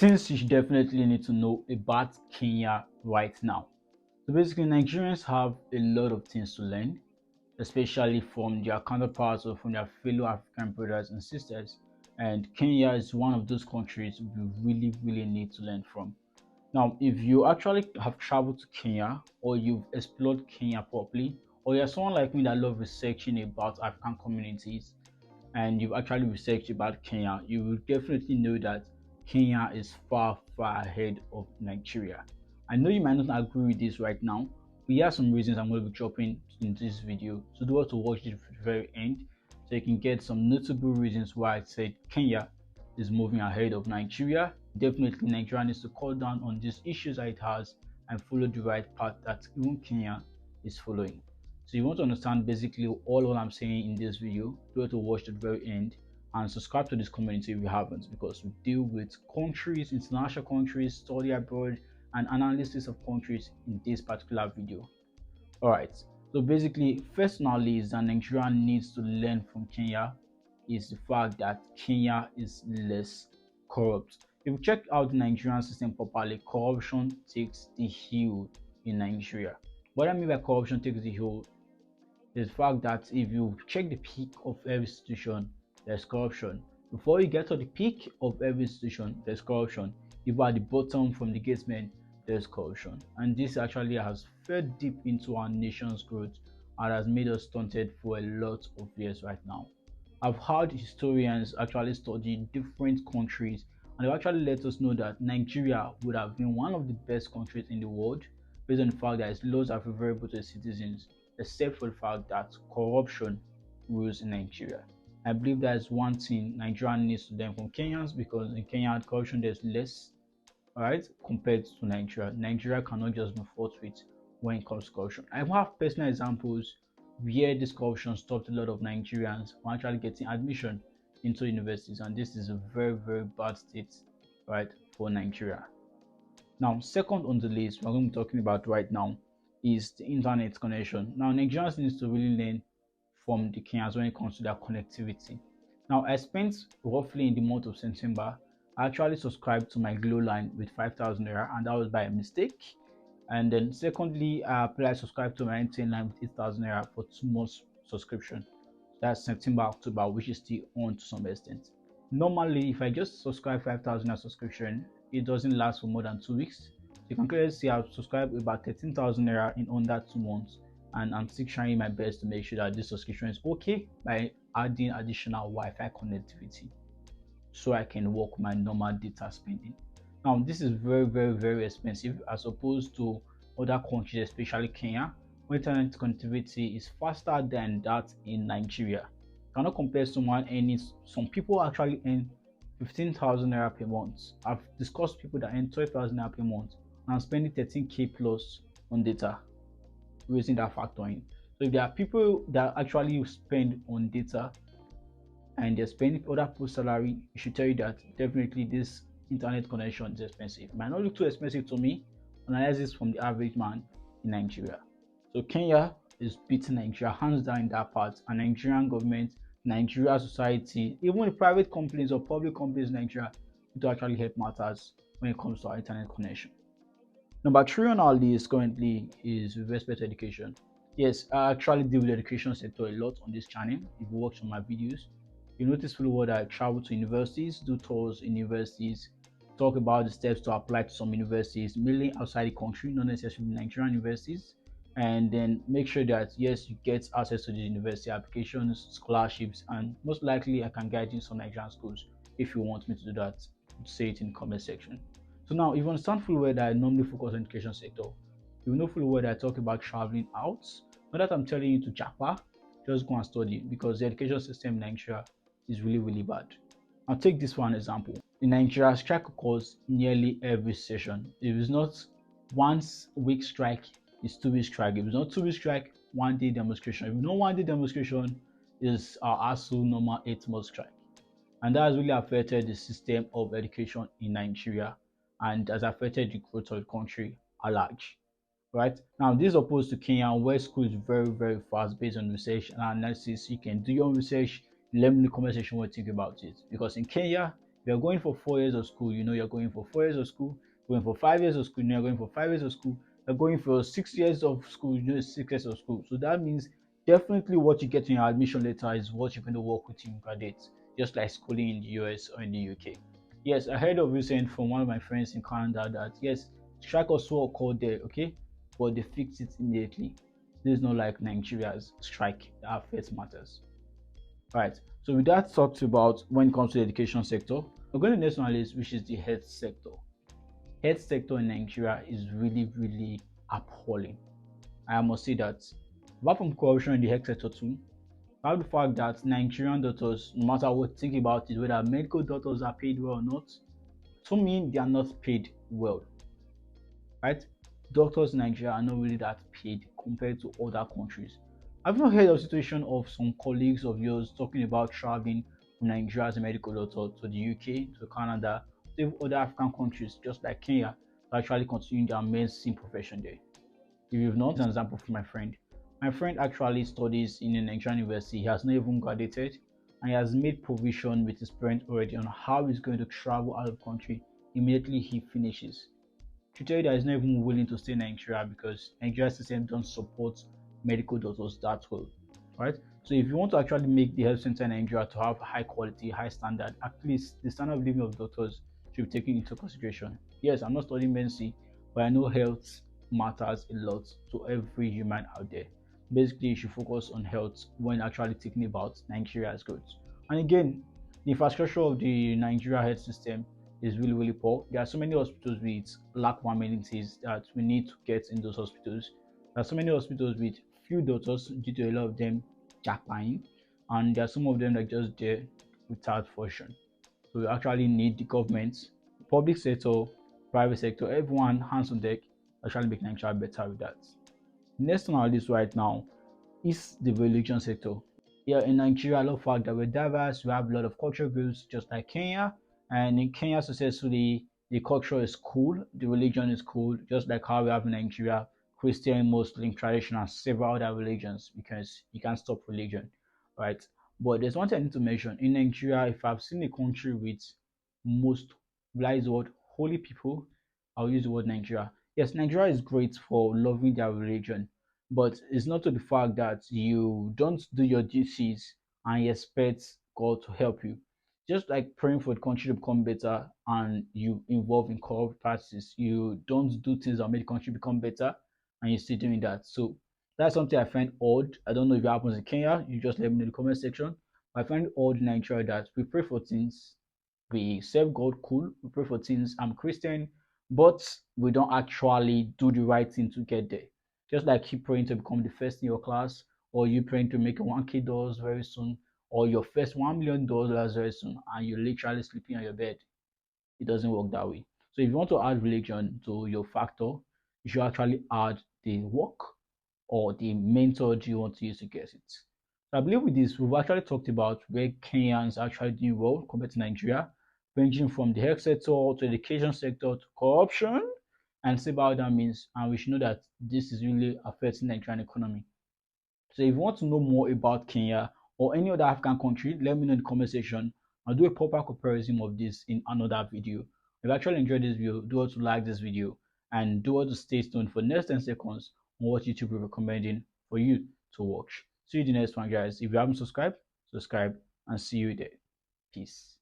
things you definitely need to know about Kenya right now. So basically, Nigerians have a lot of things to learn, especially from their counterparts or from their fellow African brothers and sisters. And Kenya is one of those countries we really need to learn from. Now, if you actually have traveled to Kenya or you've explored Kenya properly, or you're someone like me that love researching about African communities, and you've actually researched about Kenya, you will definitely know that Kenya is far ahead of Nigeria. I know you might not agree with this right now, but here are some reasons I'm going to be dropping in this video. So do want to watch it to the very end so you can get some notable reasons why I said Kenya is moving ahead of Nigeria. Definitely Nigeria needs to cut down on these issues that it has and follow the right path that even Kenya is following. So you want to understand basically all what I'm saying in this video, do have to watch to the very end and subscribe to this community if you haven't, because we deal with countries, international countries, study abroad, and analysis of countries in this particular video. Alright, so basically first on our list that Nigeria needs to learn from Kenya is the fact that Kenya is less corrupt. If you check out the Nigerian system properly, corruption takes the heel in Nigeria. What I mean by corruption takes the heel is the fact that if you check the peak of every institution, there's corruption. Before you get to the peak of every institution, there's corruption. If you're at the bottom from the gatesmen, there's corruption. And this actually has fed deep into our nation's growth and has made us stunted for a lot of years right now. I've heard historians actually study different countries and they've actually let us know that Nigeria would have been one of the best countries in the world based on the fact that its laws are favorable to its citizens, except for the fact that corruption rules in Nigeria. I believe that is one thing Nigeria needs to learn from Kenyans, because in Kenya corruption there's less, alright, compared to Nigeria. Nigeria cannot just be fought with when it comes to corruption. I have personal examples where this corruption stopped a lot of Nigerians from actually getting admission into universities, and this is a very bad state, right, for Nigeria. Now, second on the list we're going to be talking about right now is the internet connection. Now, Nigerians need to really learn from the Kenyans when it comes to their connectivity. Now, I spent roughly in the month of September, I actually subscribed to my Glow line with 5,000 naira, and that was by a mistake. And then secondly, I applied subscribe to my MTN line with 8,000 naira for 2 months subscription. That's September, October, which is still on to some extent. Normally, if I just subscribe 5,000 naira subscription, it doesn't last for more than 2 weeks. So you can clearly see I've subscribed about 13,000 naira in under 2 months, and I'm still trying my best to make sure that this subscription is okay by adding additional Wi-Fi connectivity so I can work my normal data spending. Now, this is very expensive as opposed to other countries, especially Kenya, where internet connectivity is faster than that in Nigeria. You cannot compare someone earning, some people actually earn 15,000 naira per month. I've discussed people that earn 12,000 naira per month and spending 13k plus on data, raising that factor in. So if there are people that actually spend on data and they're spending other people's salary, it should tell you that definitely this internet connection is expensive. It might not look too expensive to me, analyze this from the average man in Nigeria. So Kenya is beating Nigeria hands down in that part, and Nigerian government, Nigeria society, even the private companies or public companies in Nigeria need to actually help matters when it comes to our internet connection. Number 3 on our list currently is with respect to education. Yes, I actually deal with the education sector a lot on this channel. If you watch on my videos, you notice fully well that I travel to universities, do tours in universities, talk about the steps to apply to some universities, mainly outside the country, not necessarily Nigerian universities, and then make sure that yes, you get access to the university applications, scholarships, and most likely I can guide you in some Nigerian schools. If you want me to do that, say it in the comment section. So now, if you understand fully well that I normally focus on education sector, you know fully well that I talk about traveling out. Not that I'm telling you to japa, just go and study, because the education system in Nigeria is really bad. I'll take this for an example. In Nigeria, strike occurs nearly every session. If it's not 1 week strike, it's 2 week strike. If it's not 2 week strike, 1 day demonstration. If it's not 1 day demonstration, is our ASU normal 8-month strike. And that has really affected the system of education in Nigeria and has affected the growth of the country at large. Right now, this is opposed to Kenya, where school is very fast based on research and analysis. You can do your own research. Let me know in the comment section what you think about it. Because in Kenya, If you're going for 4 years of school, you know you're going for 4 years of school. Going for 5 years of school, you know you're going for 5 years of school. You're going for 6 years of school, you know it's 6 years of school. So that means definitely what you get in your admission letter is what you're going to work with in graduate, just like schooling in the US or in the UK. Yes, I heard of recent from one of my friends in Canada that yes, strike also occurred there, okay, but they fixed it immediately. This is not like Nigeria's strike that affects matters. Right. So with that talked about when it comes to the education sector, we're going to the next one list, which is the health sector. Health sector in Nigeria is really, really appalling. I must say that. Apart from corruption in the health sector too, I have the fact that Nigerian doctors, no matter what you think about it, whether medical doctors are paid well or not, to me they are not paid well. Right? Doctors in Nigeria are not really that paid compared to other countries. I've not heard of situation of some colleagues of yours talking about traveling from Nigeria as a medical doctor to the UK, to Canada, to other African countries, just like Kenya, to actually continue their medicine profession there. If you've not, an example from my friend. My friend actually studies in a Nigerian university. He has not even graduated, and he has made provision with his parents already on how he's going to travel out of the country immediately he finishes. To tell you that he's not even willing to stay in Nigeria because Nigeria system don't support medical doctors that well, right? So if you want to actually make the health center in Nigeria to have high quality, high standard, at least the standard of living of doctors should be taken into consideration. Yes, I'm not studying medicine, but I know health matters a lot to every human out there. Basically, you should focus on health when actually thinking about Nigeria's growth. And again, the infrastructure of the Nigeria health system is really, really poor. There are so many hospitals with lack of amenities that we need to get in those hospitals. There are so many hospitals with few doctors due to a lot of them jackpying, and there are some of them that just there without function. So we actually need the government, public sector, private sector, everyone hands on deck, actually make Nigeria better with that. Next on our list right now is the religion sector. Yeah, in Nigeria, I love the fact that we're diverse. We have a lot of cultural groups, just like Kenya. And in Kenya, successfully, the culture is cool, the religion is cool, just like how we have in Nigeria, Christian, Muslim, traditional, several other religions, because you can't stop religion, right? But there's one thing I need to mention. In Nigeria, if I've seen a country with most, like the word, holy people, I'll use the word Nigeria. Yes, Nigeria is great for loving their religion, but it's not to the fact that you don't do your duties and you expect God to help you. Just like praying for the country to become better and you involve in corrupt practices, you don't do things that make the country become better and you're still doing that. So that's something I find odd. I don't know if it happens in Kenya, you just let me know in the comment section. I find it odd in Nigeria that we pray for things, we serve God, cool, we pray for things, I'm Christian, but we don't actually do the right thing to get there. Just like you praying to become the first in your class, or you praying to make a 1K dollars very soon, or your first $1 million very soon, and you're literally sleeping on your bed. It doesn't work that way. So if you want to add religion to your factor, you should actually add the work or the method you want to use to get it. So I believe with this, we've actually talked about where Kenyans are actually doing well compared to Nigeria, ranging from the health sector to education sector to corruption, and see how that means. And we should know that this is really affecting the Nigerian economy. So if you want to know more about Kenya or any other African country, let me know in the comment section. I'll do a proper comparison of this in another video. If you actually enjoyed this video, do want to like this video and do want to stay tuned for the next 10 seconds on what YouTube will be recommending for you to watch. See you in the next one, guys. If you haven't subscribed, subscribe and see you there. Peace.